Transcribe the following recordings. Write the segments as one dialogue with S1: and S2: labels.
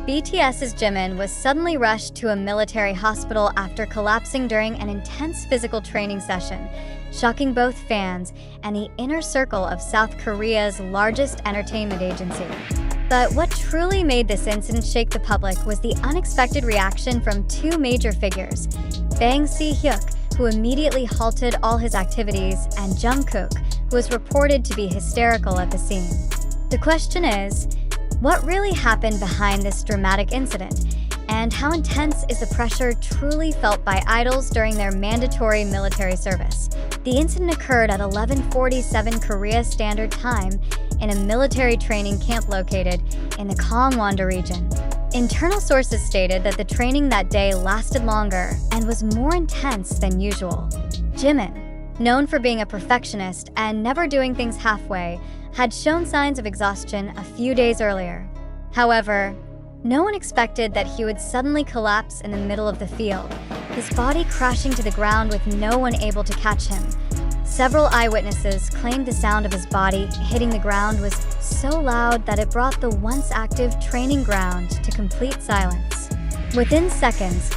S1: BTS's Jimin was suddenly rushed to a military hospital after collapsing during an intense physical training session, shocking both fans and the inner circle of South Korea's largest entertainment agency. But what truly made this incident shake the public was the unexpected reaction from two major figures, Hyuk, who immediately halted all his activities, and Jungkook, who was reported to be hysterical at the scene. The question is, what really happened behind this dramatic incident? And how intense is the pressure truly felt by idols during their mandatory military service? The incident occurred at 11:47 Korea Standard Time in a military training camp located in the Gangwon region. Internal sources stated that the training that day lasted longer and was more intense than usual. Jimin, known for being a perfectionist and never doing things halfway, had shown signs of exhaustion a few days earlier. However, no one expected that he would suddenly collapse in the middle of the field, his body crashing to the ground with no one able to catch him. Several eyewitnesses claimed the sound of his body hitting the ground was so loud that it brought the once active training ground to complete silence. Within seconds,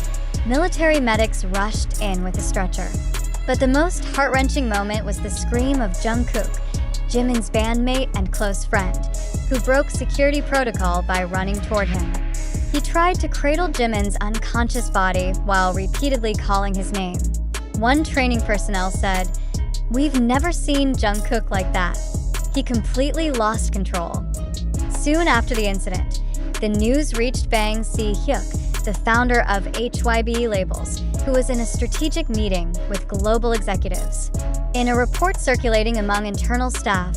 S1: military medics rushed in with a stretcher. But the most heart-wrenching moment was the scream of Jungkook, Jimin's bandmate and close friend, who broke security protocol by running toward him. He tried to cradle Jimin's unconscious body while repeatedly calling his name. One training personnel said, "We've never seen Jungkook like that. He completely lost control." Soon after the incident, the news reached Hyuk, the founder of HYB Labels, who was in a strategic meeting with global executives. In a report circulating among internal staff,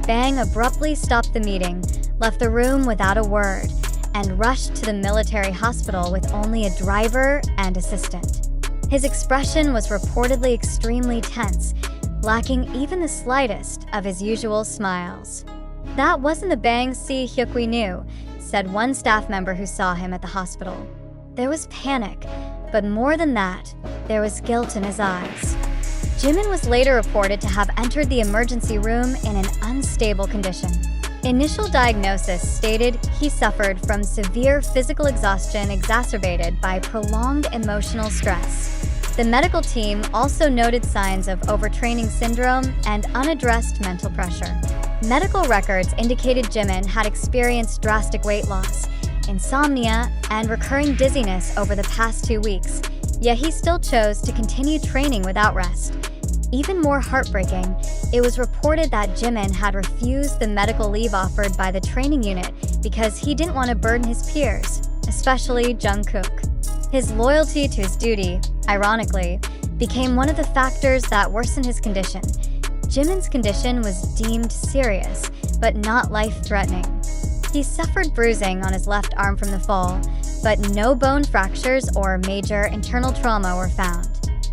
S1: Bang abruptly stopped the meeting, left the room without a word, and rushed to the military hospital with only a driver and assistant. His expression was reportedly extremely tense, lacking even the slightest of his usual smiles. "That wasn't the Hyuk we knew," said one staff member who saw him at the hospital. There was panic, but more than that, there was guilt in his eyes. Jimin was later reported to have entered the emergency room in an unstable condition. Initial diagnosis stated he suffered from severe physical exhaustion exacerbated by prolonged emotional stress. The medical team also noted signs of overtraining syndrome and unaddressed mental pressure. Medical records indicated Jimin had experienced drastic weight loss, insomnia, and recurring dizziness over the past 2 weeks, yet he still chose to continue training without rest. Even more heartbreaking, it was reported that Jimin had refused the medical leave offered by the training unit because he didn't want to burden his peers, especially Jungkook. His loyalty to his duty, ironically, became one of the factors that worsened his condition. Jimin's condition was deemed serious, but not life-threatening. He suffered bruising on his left arm from the fall, but no bone fractures or major internal trauma were found.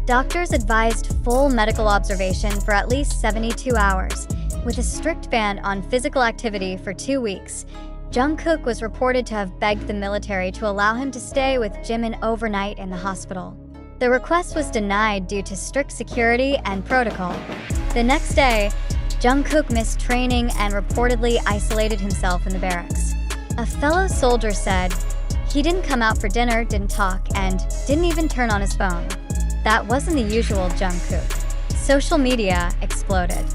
S1: Doctors advised full medical observation for at least 72 hours, with a strict ban on physical activity for 2 weeks. Jungkook was reported to have begged the military to allow him to stay with Jimin overnight in the hospital. The request was denied due to strict security and protocol. The next day, Jungkook missed training and reportedly isolated himself in the barracks. A fellow soldier said, "He didn't come out for dinner, didn't talk, and didn't even turn on his phone." That wasn't the usual Jungkook. Social media exploded.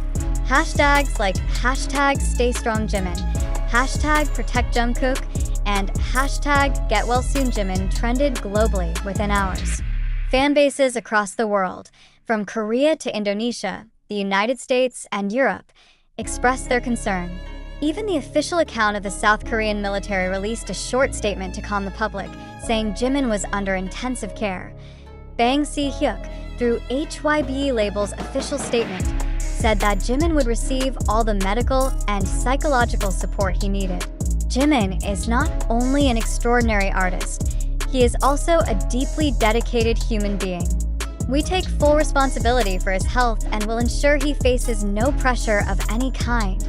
S1: Hashtags like #StayStrongJimin, #ProtectJungkook, and #GetWellSoonJimin trended globally within hours. Fan bases across the world, from Korea to Indonesia, the United States, and Europe, expressed their concern. Even the official account of the South Korean military released a short statement to calm the public, saying Jimin was under intensive care. Hyuk, through HYB Label's official statement, said that Jimin would receive all the medical and psychological support he needed. Jimin is not only an extraordinary artist, he is also a deeply dedicated human being. "We take full responsibility for his health and will ensure he faces no pressure of any kind,"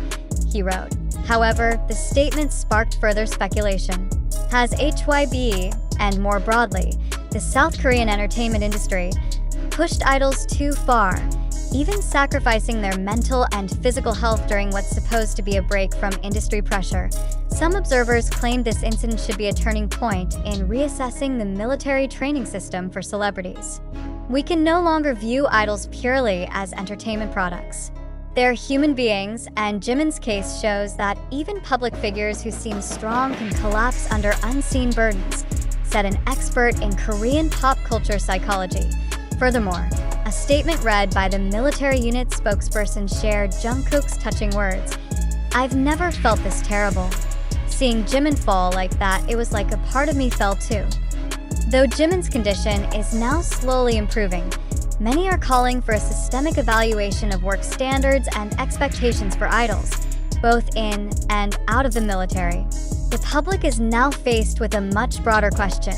S1: he wrote. However, the statement sparked further speculation. Has HYB, and more broadly, the South Korean entertainment industry, pushed idols too far, even sacrificing their mental and physical health during what's supposed to be a break from industry pressure? Some observers claim this incident should be a turning point in reassessing the military training system for celebrities. We can no longer view idols purely as entertainment products. They're human beings, and Jimin's case shows that even public figures who seem strong can collapse under unseen burdens, said an expert in Korean pop culture psychology. Furthermore, a statement read by the military unit spokesperson shared Jungkook's touching words, "I've never felt this terrible. Seeing Jimin fall like that, it was like a part of me fell too." Though Jimin's condition is now slowly improving, many are calling for a systemic evaluation of work standards and expectations for idols, both in and out of the military. The public is now faced with a much broader question.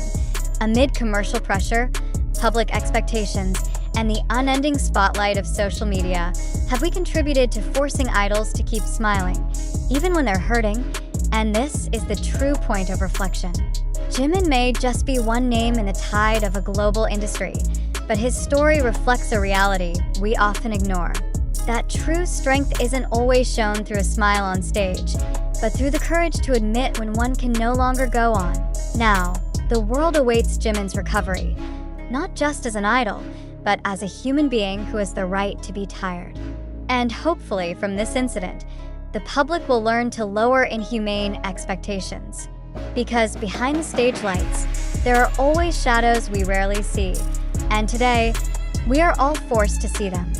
S1: Amid commercial pressure, public expectations, and the unending spotlight of social media, have we contributed to forcing idols to keep smiling, even when they're hurting? And this is the true point of reflection. Jimin may just be one name in the tide of a global industry, but his story reflects a reality we often ignore. That true strength isn't always shown through a smile on stage, but through the courage to admit when one can no longer go on. Now, the world awaits Jimin's recovery, not just as an idol, but as a human being who has the right to be tired. And hopefully, from this incident, the public will learn to lower inhumane expectations. Because behind the stage lights, there are always shadows we rarely see. And today, we are all forced to see them.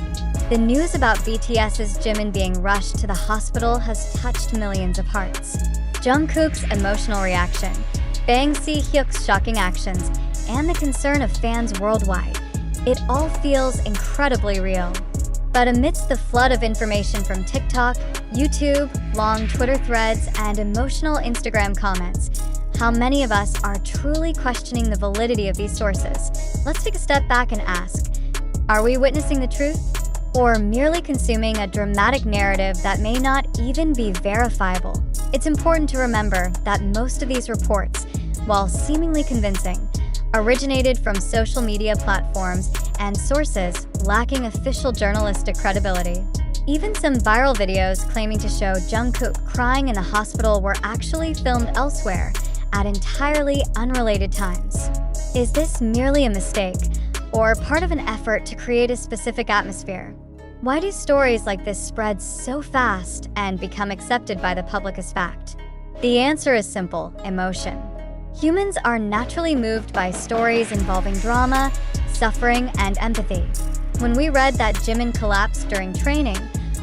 S1: The news about BTS's Jimin being rushed to the hospital has touched millions of hearts. Jungkook's emotional reaction, Bang Si-hyuk's shocking actions, and the concern of fans worldwide, it all feels incredibly real. But amidst the flood of information from TikTok, YouTube, long Twitter threads, and emotional Instagram comments, how many of us are truly questioning the validity of these sources? Let's take a step back and ask, are we witnessing the truth? Or merely consuming a dramatic narrative that may not even be verifiable? It's important to remember that most of these reports, while seemingly convincing, originated from social media platforms and sources lacking official journalistic credibility. Even some viral videos claiming to show Jungkook crying in the hospital were actually filmed elsewhere at entirely unrelated times. Is this merely a mistake, or part of an effort to create a specific atmosphere? Why do stories like this spread so fast and become accepted by the public as fact? The answer is simple: emotion. Humans are naturally moved by stories involving drama, suffering, and empathy. When we read that Jimin collapsed during training,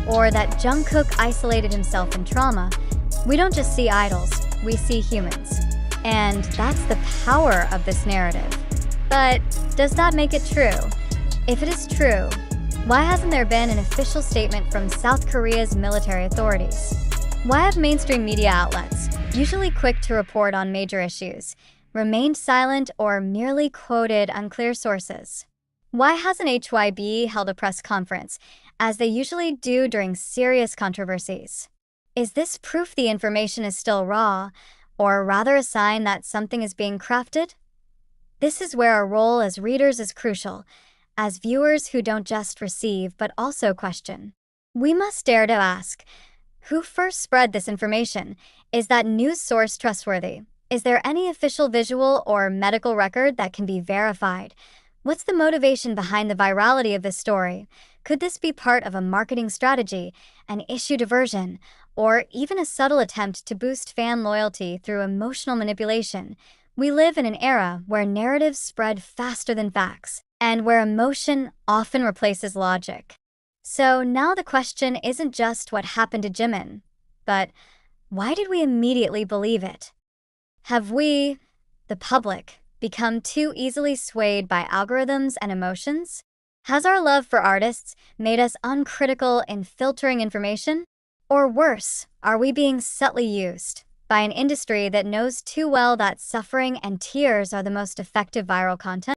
S1: or that Jungkook isolated himself in trauma, we don't just see idols, we see humans. And that's the power of this narrative. But does that make it true? If it is true, why hasn't there been an official statement from South Korea's military authorities? Why have mainstream media outlets, usually quick to report on major issues, remained silent or merely quoted unclear sources? Why hasn't HYB held a press conference, as they usually do during serious controversies? Is this proof the information is still raw, or rather a sign that something is being crafted? This is where our role as readers is crucial, as viewers who don't just receive but also question. We must dare to ask, who first spread this information? Is that news source trustworthy? Is there any official visual or medical record that can be verified? What's the motivation behind the virality of this story? Could this be part of a marketing strategy, an issue diversion, or even a subtle attempt to boost fan loyalty through emotional manipulation? We live in an era where narratives spread faster than facts, and where emotion often replaces logic. So now the question isn't just what happened to Jimin, but why did we immediately believe it? Have we, the public, become too easily swayed by algorithms and emotions? Has our love for artists made us uncritical in filtering information? Or worse, are we being subtly used by an industry that knows too well that suffering and tears are the most effective viral content?